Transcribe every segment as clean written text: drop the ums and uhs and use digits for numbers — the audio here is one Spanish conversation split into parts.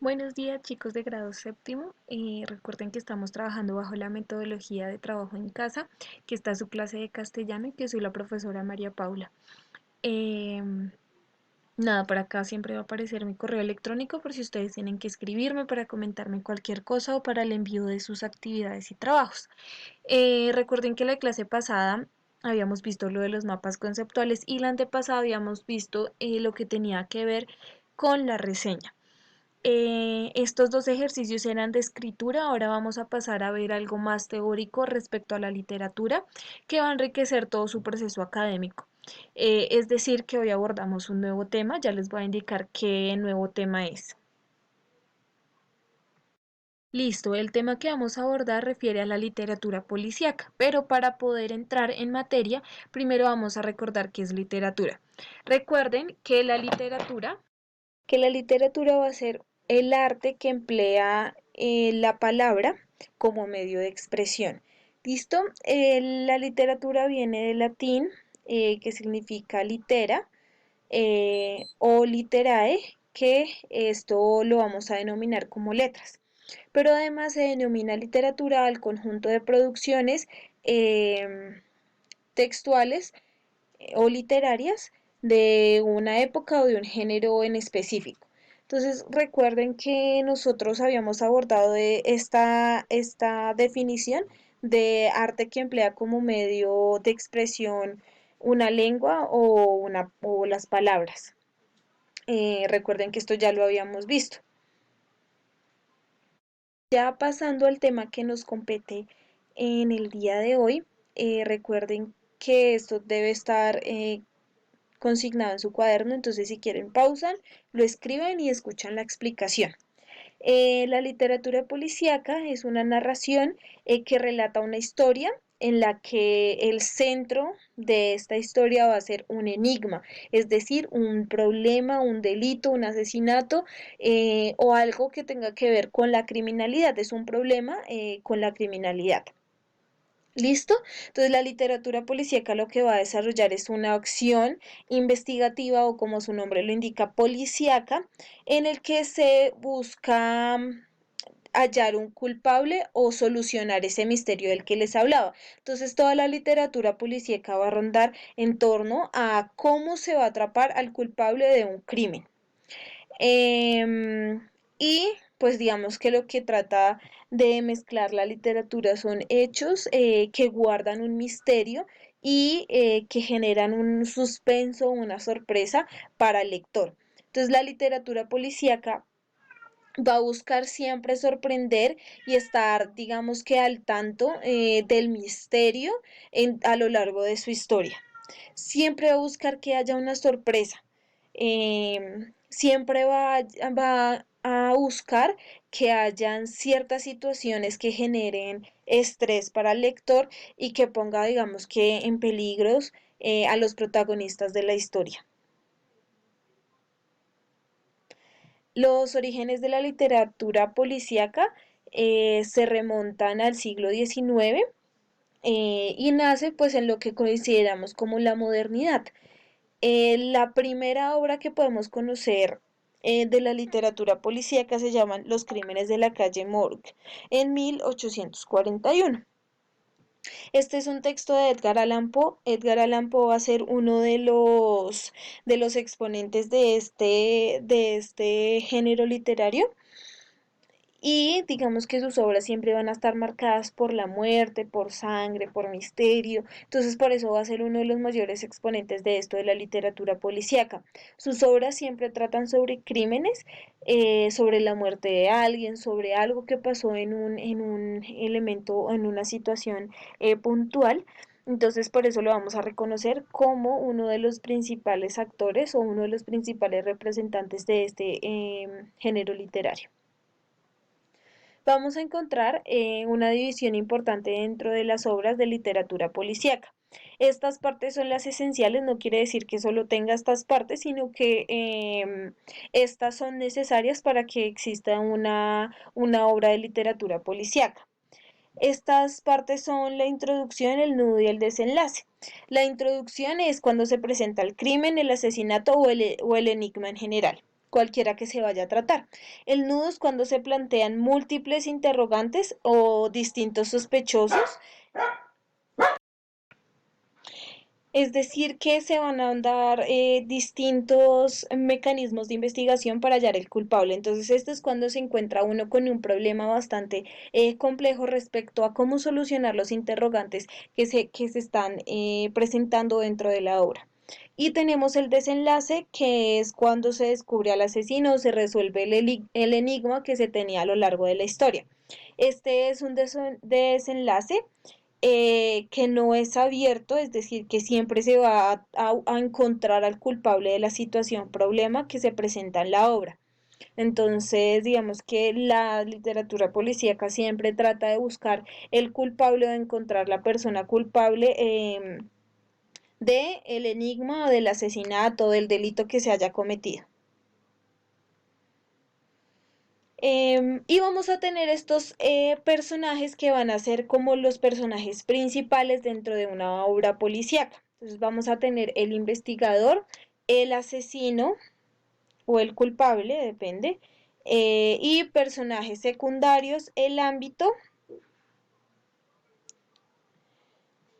Buenos días chicos de grado séptimo. Recuerden que estamos trabajando bajo la metodología de trabajo en casa, que está su clase de castellano y que soy la profesora María Paula. Em, Nada, por acá siempre va a aparecer mi correo electrónico por si ustedes tienen que escribirme para comentarme cualquier cosa o para el envío de sus actividades y trabajos. Recuerden que la clase pasada habíamos visto lo de los mapas conceptuales y la antepasada habíamos visto lo que tenía que ver con la reseña. Estos dos ejercicios eran de escritura, ahora vamos a pasar a ver algo más teórico respecto a la literatura que va a enriquecer todo su proceso académico. Es decir, que hoy abordamos un nuevo tema, ya les voy a indicar qué nuevo tema es. Listo, el tema que vamos a abordar refiere a la literatura policíaca, pero para poder entrar en materia, primero vamos a recordar qué es literatura. Recuerden que la literatura va a ser el arte que emplea la palabra como medio de expresión. ¿Listo? La literatura viene del latín, que significa litera, o literae, que esto lo vamos a denominar como letras. Pero además se denomina literatura al conjunto de producciones textuales o literarias de una época o de un género en específico. Entonces recuerden que nosotros habíamos abordado esta definición de arte que emplea como medio de expresión una lengua o las palabras. Recuerden que esto ya lo habíamos visto. Ya pasando al tema que nos compete en el día de hoy, recuerden que esto debe estar consignado en su cuaderno, entonces si quieren pausan, lo escriben y escuchan la explicación. La literatura policíaca es una narración que relata una historia en la que el centro de esta historia va a ser un enigma, es decir, un problema, un delito, un asesinato o algo que tenga que ver con la criminalidad, es un problema con la criminalidad. ¿Listo? Entonces la literatura policíaca lo que va a desarrollar es una acción investigativa o como su nombre lo indica, policíaca, en el que se busca hallar un culpable o solucionar ese misterio del que les hablaba. Entonces toda la literatura policíaca va a rondar en torno a cómo se va a atrapar al culpable de un crimen. Y pues digamos que lo que trata de mezclar la literatura son hechos que guardan un misterio y que generan un suspenso, una sorpresa para el lector. Entonces la literatura policíaca va a buscar siempre sorprender y estar, digamos que al tanto del misterio a lo largo de su historia. Siempre va a buscar que haya una sorpresa. Siempre va a buscar que hayan ciertas situaciones que generen estrés para el lector y que ponga, digamos que, en peligros a los protagonistas de la historia. Los orígenes de la literatura policíaca se remontan al siglo XIX y nace pues en lo que consideramos como la modernidad. La primera obra que podemos conocer de la literatura policíaca se llaman Los crímenes de la calle Morgue en 1841. Este es un texto de Edgar Allan Poe. Edgar Allan Poe va a ser uno de los exponentes de este género literario y digamos que sus obras siempre van a estar marcadas por la muerte, por sangre, por misterio. Entonces por eso va a ser uno de los mayores exponentes de esto de la literatura policíaca. Sus obras siempre tratan sobre crímenes, sobre la muerte de alguien, sobre algo que pasó en un elemento, en una situación puntual. Entonces por eso lo vamos a reconocer como uno de los principales actores o uno de los principales representantes de este género literario. Vamos a encontrar una división importante dentro de las obras de literatura policíaca. Estas partes son las esenciales, no quiere decir que solo tenga estas partes, sino que estas son necesarias para que exista una obra de literatura policíaca. Estas partes son la introducción, el nudo y el desenlace. La introducción es cuando se presenta el crimen, el asesinato o el enigma en general. cualquiera que se vaya a tratar. El nudo es cuando se plantean múltiples interrogantes o distintos sospechosos, es decir, que se van a dar distintos mecanismos de investigación para hallar el culpable. Entonces, esto es cuando se encuentra uno con un problema bastante complejo respecto a cómo solucionar los interrogantes que se están presentando dentro de la obra. Y tenemos el desenlace, que es cuando se descubre al asesino o se resuelve el enigma que se tenía a lo largo de la historia. Este es un desenlace que no es abierto, es decir, que siempre se va a encontrar al culpable de la situación, problema que se presenta en la obra. Entonces, digamos que la literatura policíaca siempre trata de buscar el culpable o de encontrar la persona culpable de el enigma o del asesinato, del delito que se haya cometido. Y vamos a tener estos personajes que van a ser como los personajes principales dentro de una obra policíaca. Entonces vamos a tener el investigador, el asesino o el culpable, depende, y personajes secundarios, el ámbito.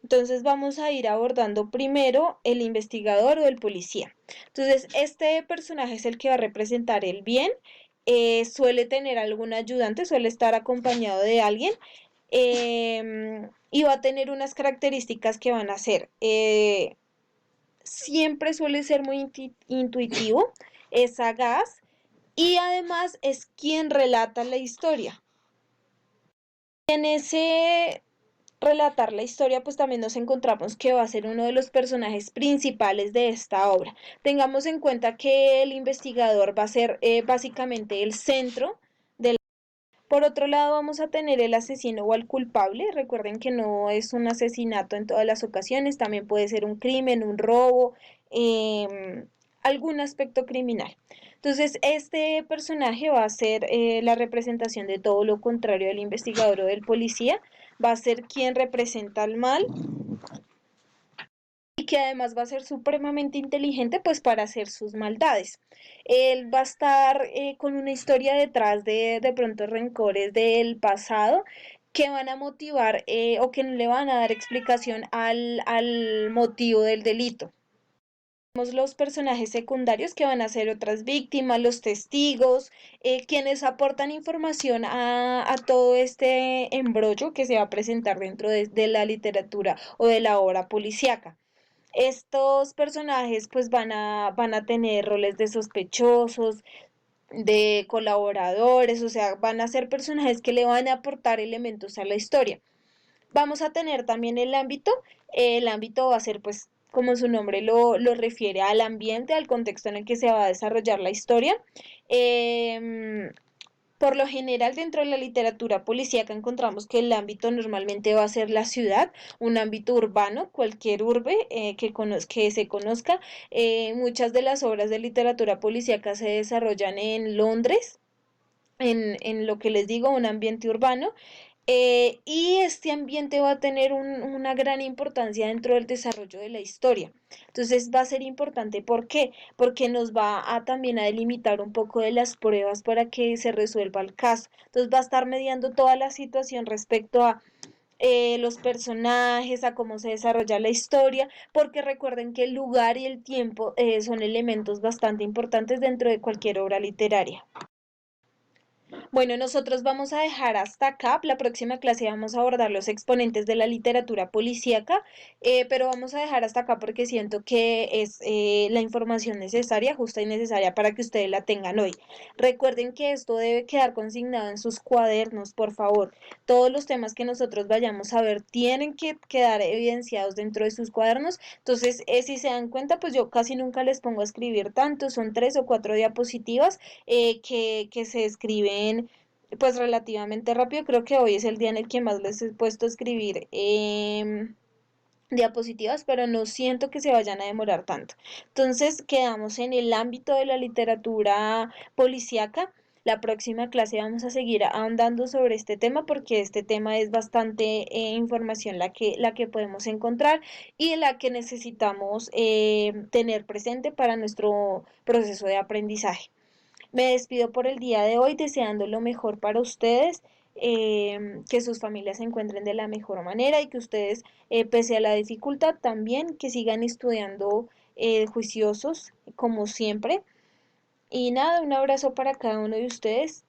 Entonces vamos a ir abordando primero el investigador o el policía. Entonces este personaje es el que va a representar el bien, suele tener algún ayudante, suele estar acompañado de alguien y va a tener unas características que van a ser, siempre suele ser muy intuitivo, es sagaz y además es quien relata la historia. En ese relatar la historia, pues también nos encontramos que va a ser uno de los personajes principales de esta obra. Tengamos en cuenta que el investigador va a ser básicamente el centro de la... Por otro lado, vamos a tener el asesino o el culpable. Recuerden que no es un asesinato en todas las ocasiones, también puede ser un crimen, un robo, eh, algún aspecto criminal. Entonces, este personaje va a ser la representación de todo lo contrario del investigador o del policía, va a ser quien representa al mal y que además va a ser supremamente inteligente pues para hacer sus maldades. Él va a estar con una historia detrás de pronto rencores del pasado que van a motivar o que le van a dar explicación al motivo del delito. Los personajes secundarios que van a ser otras víctimas, los testigos, quienes aportan información a todo este embrollo que se va a presentar dentro de la literatura o de la obra policíaca. Estos personajes pues van a tener roles de sospechosos, de colaboradores, o sea, van a ser personajes que le van a aportar elementos a la historia. Vamos a tener también el ámbito va a ser pues como su nombre lo refiere al ambiente, al contexto en el que se va a desarrollar la historia. Eh, por lo general, dentro de la literatura policíaca encontramos que el ámbito normalmente va a ser la ciudad, un ámbito urbano, cualquier urbe que se conozca. Muchas de las obras de literatura policíaca se desarrollan en Londres, en lo que les digo, un ambiente urbano. Y este ambiente va a tener una gran importancia dentro del desarrollo de la historia. Entonces va a ser importante, ¿por qué? Porque nos va a también a delimitar un poco de las pruebas para que se resuelva el caso. Entonces va a estar mediando toda la situación respecto a los personajes, a cómo se desarrolla la historia, porque recuerden que el lugar y el tiempo son elementos bastante importantes dentro de cualquier obra literaria. Bueno, nosotros vamos a dejar hasta acá. La próxima clase vamos a abordar los exponentes de la literatura policíaca, pero vamos a dejar hasta acá porque siento que es la información necesaria, justa y necesaria para que ustedes la tengan hoy. Recuerden que esto debe quedar consignado en sus cuadernos, por favor. Todos los temas que nosotros vayamos a ver tienen que quedar evidenciados dentro de sus cuadernos. Entonces, si se dan cuenta, pues yo casi nunca les pongo a escribir tanto, son 3 o 4 diapositivas que se escriben pues relativamente rápido. Creo que hoy es el día en el que más les he puesto a escribir diapositivas, pero no siento que se vayan a demorar tanto. Entonces quedamos en el ámbito de la literatura policíaca. La próxima clase vamos a seguir ahondando sobre este tema porque este tema es bastante información la que podemos encontrar y la que necesitamos tener presente para nuestro proceso de aprendizaje. Me despido por el día de hoy deseando lo mejor para ustedes, que sus familias se encuentren de la mejor manera y que ustedes, pese a la dificultad, también que sigan estudiando juiciosos como siempre. Y nada, un abrazo para cada uno de ustedes